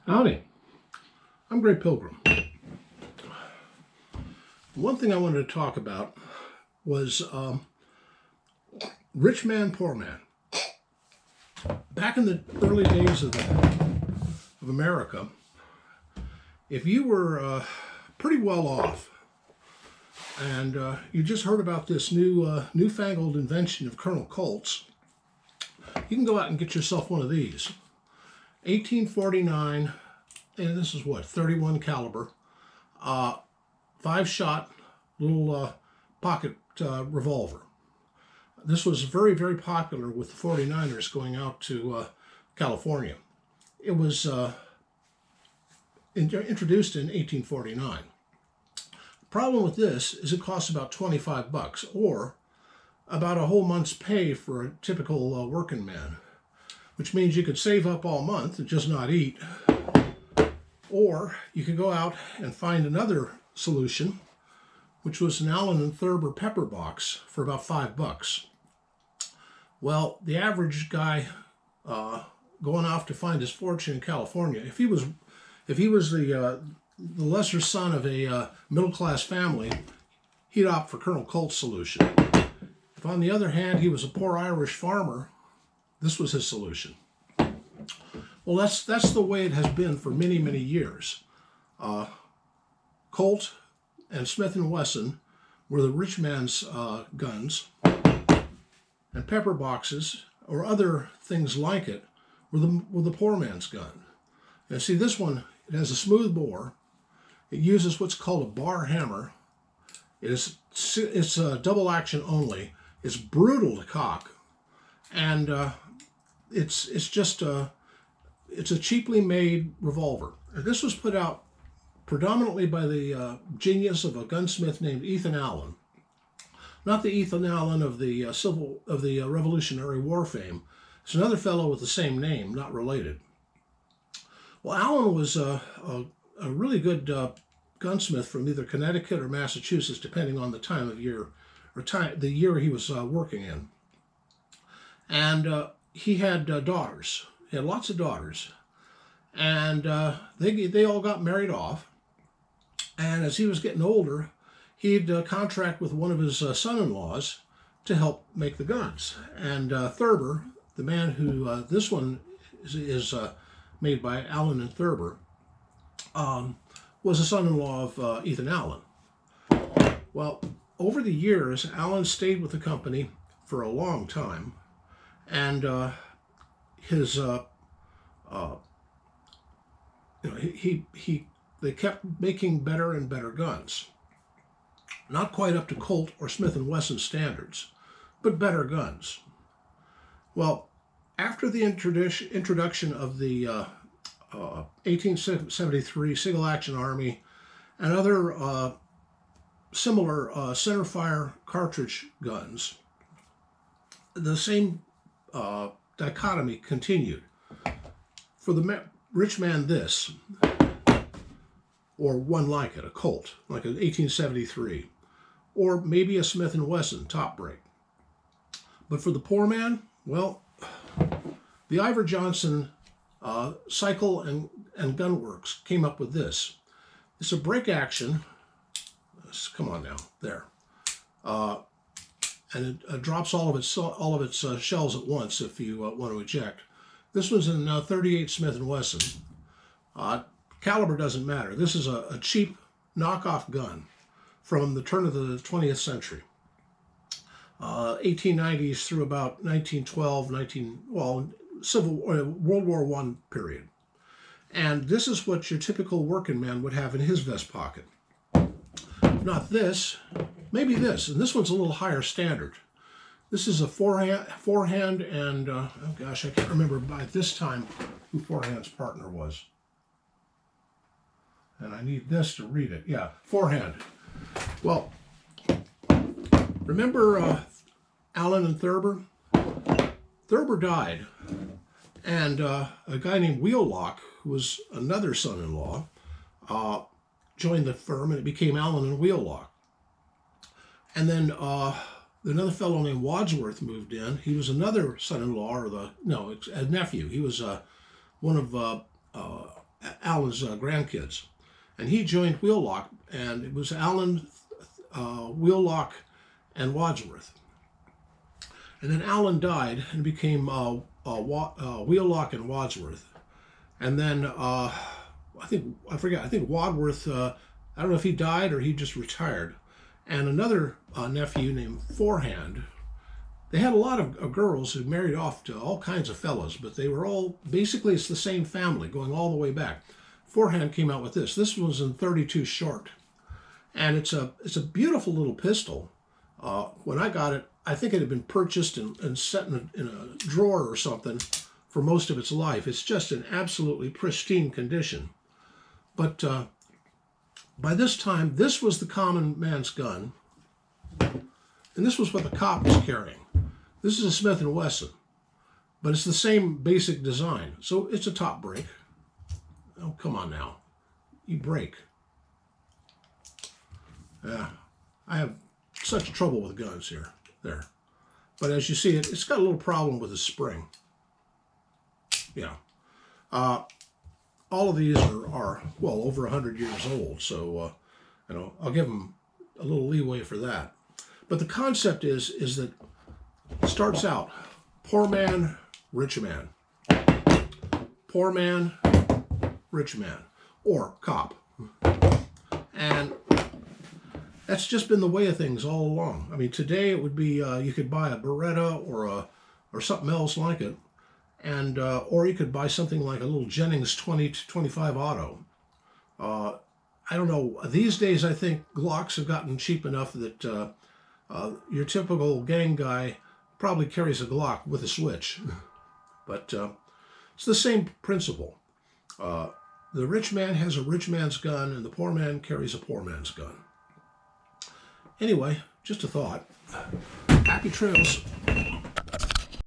Howdy, I'm Grey Pilgrim. One thing I wanted to talk about was rich man, poor man. Back in the early days of America, if you were pretty well off and you just heard about this newfangled invention of Colonel Colt's, you can go out and get yourself one of these. 1849, and this is what, 31 caliber, 5-shot little pocket revolver. This was very, very popular with the 49ers going out to California. It was introduced in 1849. The problem with this is it costs about 25 bucks, or about a whole month's pay for a typical working man, which means you could save up all month and just not eat. Or you could go out and find another solution, which was an Allen and Thurber pepper box for about 5 bucks. Well, the average guy going off to find his fortune in California, if he was the lesser son of a middle-class family, he'd opt for Colonel Colt's solution. If on the other hand he was a poor Irish farmer, this was his solution. Well, that's the way it has been for many, many years. Colt and Smith & Wesson were the rich man's guns, and pepper boxes or other things like it were the poor man's gun. Now, see, this one, it has a smooth bore. It uses what's called a bar hammer. It's double action only. It's brutal to cock, and it's a cheaply made revolver. This was put out predominantly by the genius of a gunsmith named Ethan Allen. Not the Ethan Allen of the Revolutionary War fame. It's another fellow with the same name, not related. Well, Allen was a really good gunsmith from either Connecticut or Massachusetts, depending on the time of year or the year he was working in. And he had daughters. He had lots of daughters, and they all got married off. And as he was getting older, he'd contract with one of his son-in-laws to help make the guns. And Thurber, the man who this one is made by Allen and Thurber, was a son-in-law of Ethan Allen. Well, over the years, Allen stayed with the company for a long time, and they kept making better and better guns. Not quite up to Colt or Smith & Wesson standards, but better guns. Well, after the introduction of the 1873 Single Action Army and other similar centerfire cartridge guns, the same dichotomy continued. For the rich man, this, or one like it, a Colt, like an 1873, or maybe a Smith & Wesson top break. But for the poor man, well, the Ivor Johnson Cycle and Gun Works came up with this. It's a break action. Come on now, there. And it drops all of its shells at once if you want to eject. This was in 38 Smith & Wesson. Caliber doesn't matter. This is a cheap knockoff gun from the turn of the 20th century. 1890s through about 1912, World War I period. And this is what your typical working man would have in his vest pocket. Not this, maybe this, and this one's a little higher standard. This is a forehand, and oh gosh, I can't remember by this time who forehand's partner was. And I need this to read it. Yeah, forehand. Well, remember Allen and Thurber? Thurber died, and a guy named Wheelock, who was another son-in-law, joined the firm, and it became Allen and Wheelock. And then another fellow named Wadsworth moved in. He was another son-in-law, or a nephew. He was one of Alan's grandkids. And he joined Wheelock, and it was Alan, Wheelock, and Wadsworth. And then Alan died and became Wheelock and Wadsworth. And then I think Wadsworth, I don't know if he died or he just retired. And another nephew named Forehand. They had a lot of girls who married off to all kinds of fellas, but they were all, basically it's the same family going all the way back. Forehand came out with this. This was in 32 short. And it's a beautiful little pistol. When I got it, I think it had been purchased and set in a drawer or something for most of its life. It's just in absolutely pristine condition. But by this time, this was the common man's gun. And this was what the cop was carrying. This is a Smith & Wesson, but it's the same basic design. So it's a top break. Oh, come on now. You break. Yeah, I have such trouble with guns here. There. But as you see, it's got a little problem with the spring. Yeah. All of these are well, over 100 years old, so I'll give them a little leeway for that. But the concept is that it starts out, poor man, rich man. Poor man, rich man. Or cop. And that's just been the way of things all along. I mean, today it would be, you could buy a Beretta or something else like it. And or you could buy something like a little Jennings 20-25 auto. I don't know. These days, I think Glocks have gotten cheap enough that your typical gang guy probably carries a Glock with a switch. But it's the same principle. The rich man has a rich man's gun, and the poor man carries a poor man's gun. Anyway, just a thought. Happy trails.